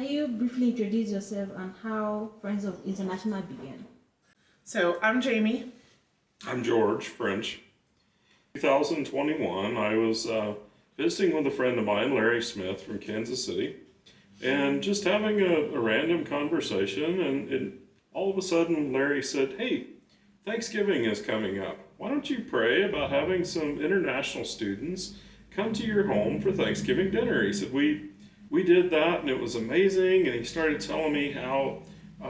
Can you briefly introduce yourself and how Friends of International began? So I'm Jamie. I'm George French. 2021, I was visiting with a friend of mine, Larry Smith from Kansas City, and just having a random conversation. And all of a sudden, Larry said, "Hey, Thanksgiving is coming up. Why don't you pray about having some international students come to your home for Thanksgiving dinner?" He said, We did that, and it was amazing. And he started telling me how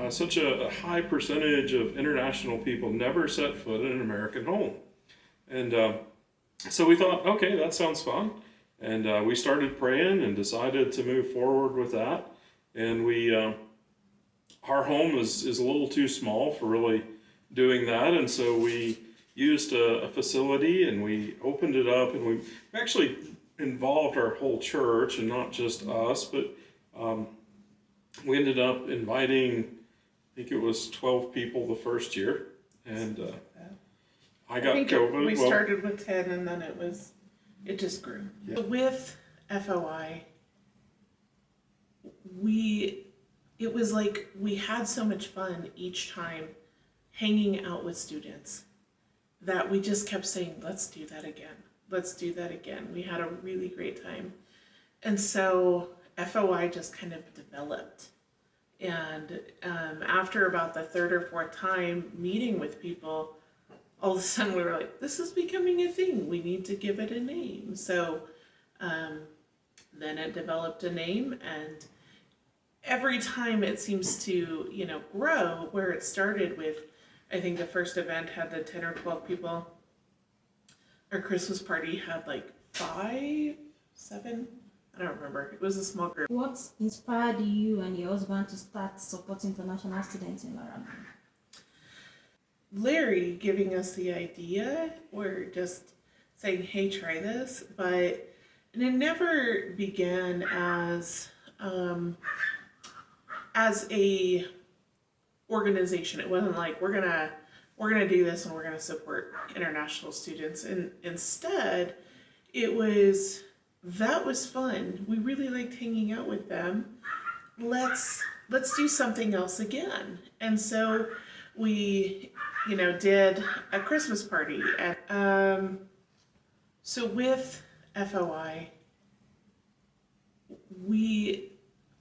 such a high percentage of international people never set foot in an American home. And so we thought, okay, that sounds fun. And we started praying and decided to move forward with that. And our home is a little too small for really doing that. And so we used a facility and we opened it up, and we actually involved our whole church and not just us, but we ended up inviting, I think it was 12 people the first year. And I got COVID. We started with 10 and then it just grew. Yeah. With FOI, it was like we had so much fun each time hanging out with students that we just kept saying, let's do that again. Let's do that again. We had a really great time. And so FOI just kind of developed. And after about the third or fourth time meeting with people, all of a sudden we were like, this is becoming a thing. We need to give it a name. So then it developed a name, and every time it seems to, grow. Where it started with, I think the first event had the 10 or 12 people. Our Christmas party had like 5, 7, I don't remember. It was a small group. What inspired you and your husband to start supporting international students in Laramie? Larry giving us the idea, or just saying, hey, try this. And it never began as a organization. It wasn't like we're gonna do this and we're gonna support international students. And instead, that was fun. We really liked hanging out with them. Let's do something else again. And so we, did a Christmas party. And so with FOI,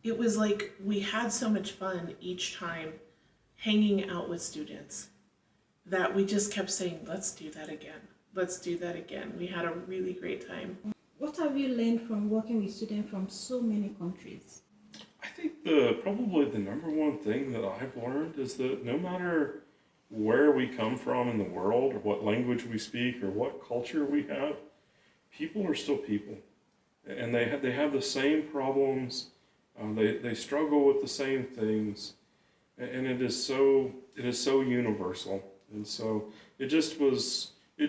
it was like we had so much fun each time hanging out with students that we just kept saying, let's do that again. Let's do that again. We had a really great time. What have you learned from working with students from so many countries? I think probably the number one thing that I've learned is that no matter where we come from in the world, or what language we speak, or what culture we have, people are still people, and they have the same problems. They struggle with the same things, and it is so universal. And so it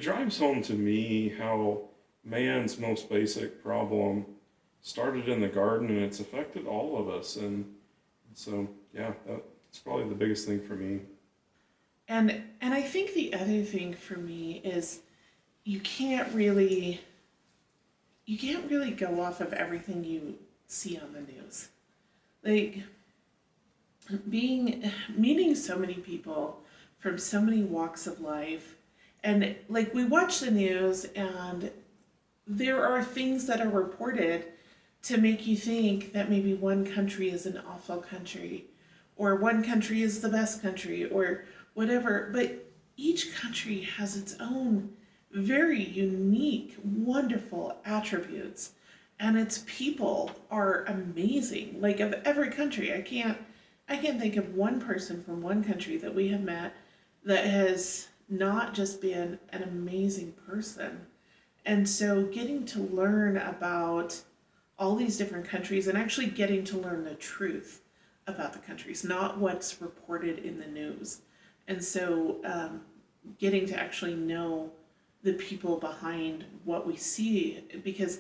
drives home to me how man's most basic problem started in the garden, and it's affected all of us. And so, yeah, that's probably the biggest thing for me. And I think the other thing for me is you can't really go off of everything you see on the news. Like meeting so many people from so many walks of life, and like we watch the news and there are things that are reported to make you think that maybe one country is an awful country, or one country is the best country, or whatever. But each country has its own very unique, wonderful attributes, and its people are amazing. Like, of every country, I can't think of one person from one country that we have met that has not just been an amazing person. And so getting to learn about all these different countries, and actually getting to learn the truth about the countries, not what's reported in the news. And so getting to actually know the people behind what we see, because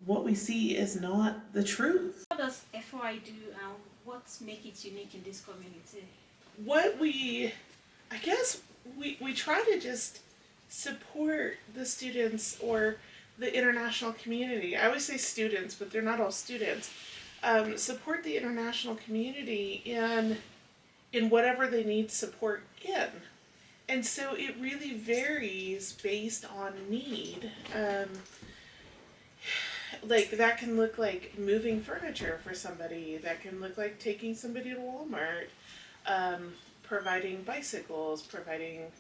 what we see is not the truth. What does FOI do, and what makes it unique in this community? I guess we try to just support the students or the international community. I always say students, but they're not all students. support the international community in whatever they need support in. And so it really varies based on need. Like that can look like moving furniture for somebody. That can look like taking somebody to Walmart, providing bicycles, providing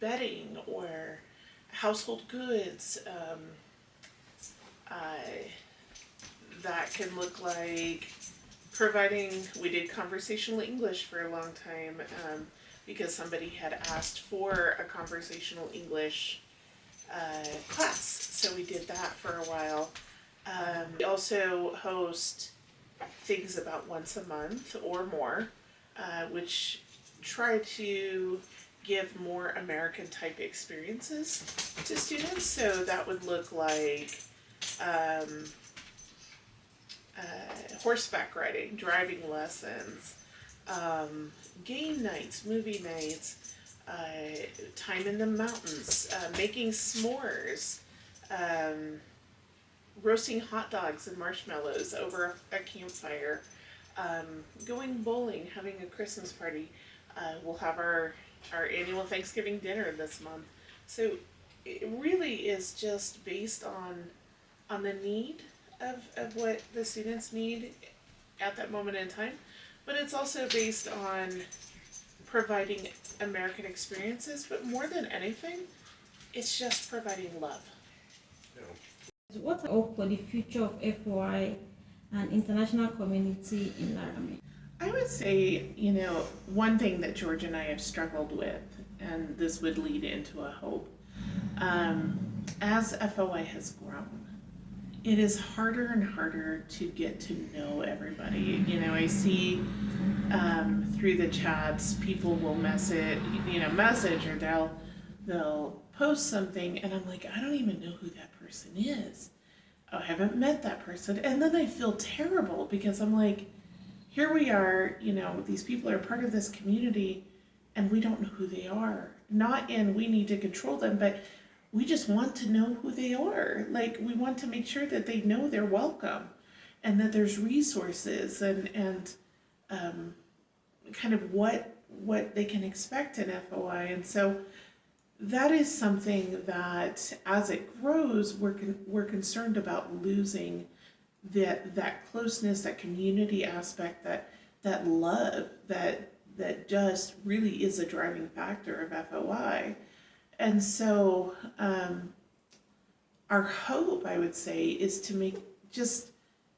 bedding or household goods. That can look like providing. We did conversational English for a long time because somebody had asked for a conversational English class, so we did that for a while. We also host things about once a month or more, which try to give more American type experiences to students. So that would look like horseback riding, driving lessons, game nights, movie nights, time in the mountains, making s'mores, roasting hot dogs and marshmallows over a campfire, going bowling, having a Christmas party. We'll have our annual Thanksgiving dinner this month. So it really is just based on the need of what the students need at that moment in time, but it's also based on providing American experiences, but more than anything, it's just providing love. What I hope for the future of FOI and international community in Laramie? I would say, one thing that George and I have struggled with, and this would lead into a hope, as FOI has grown, it is harder and harder to get to know everybody. I see through the chats, people will message or they'll post something, and I'm like, I don't even know who that person is. Oh, I haven't met that person. And then I feel terrible because I'm like, here we are, these people are part of this community and we don't know who they are. Not in we need to control them, but we just want to know who they are. Like, we want to make sure that they know they're welcome and that there's resources and kind of what they can expect in FOI. And so that is something that as it grows, we're concerned about losing that closeness, that community aspect, that love that just really is a driving factor of FOI. And so our hope, I would say, is to make just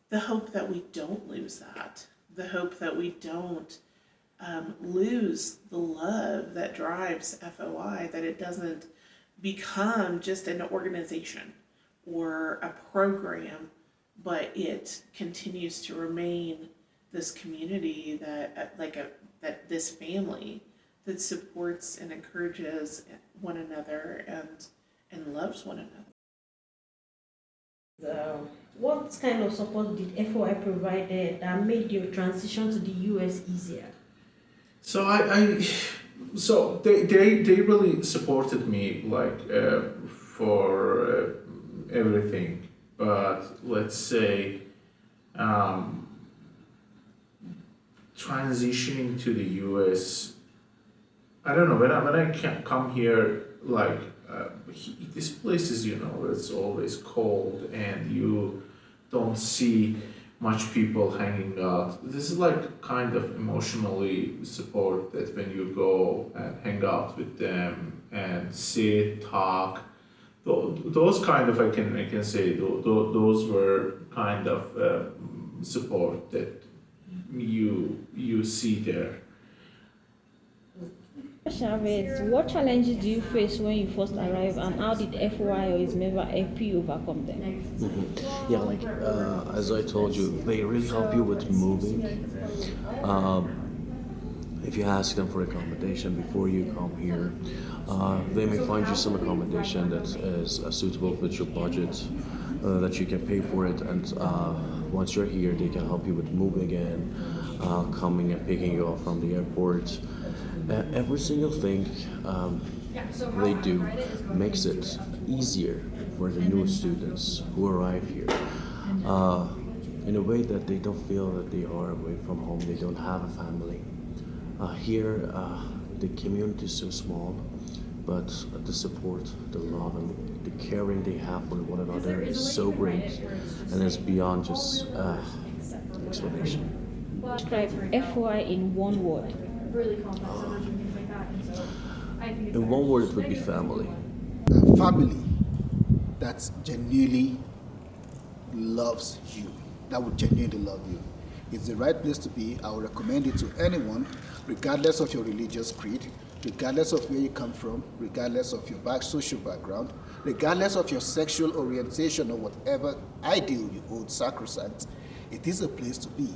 the hope that we don't lose that, the hope that we don't lose the love that drives FOI, that it doesn't become just an organization or a program, but it continues to remain this community that this family that supports and encourages one another and loves one another. What kind of support did FOI provide that made your transition to the US easier? So so they really supported me for everything, but let's say transitioning to the US, I don't know, when I come here, this place is, it's always cold and you don't see much people hanging out. This is kind of emotionally support that when you go and hang out with them and sit, talk, those kind of, I can say, those were kind of support that you see there. Chavez, what challenges do you face when you first arrive, and how did FOI or its member help you overcome them? Mm-hmm. Yeah, as I told you, they really help you with moving. If you ask them for accommodation before you come here, they may find you some accommodation that is suitable with your budget, that you can pay for it, and once you're here, they can help you with moving in, coming and picking you up from the airport. Every single thing they do makes it easier for the new students who arrive here. in a way that they don't feel that they are away from home, they don't have a family. Here, the community is so small, but the support, the love, and the caring they have for one another is so great, and it's beyond just explanation. Describe FOI in one word. In one word, it would be family. A family that genuinely loves you, that would genuinely love you. It's the right place to be. I would recommend it to anyone, regardless of your religious creed, regardless of where you come from, regardless of your social background, regardless of your sexual orientation or whatever ideal you hold sacrosanct. It is a place to be.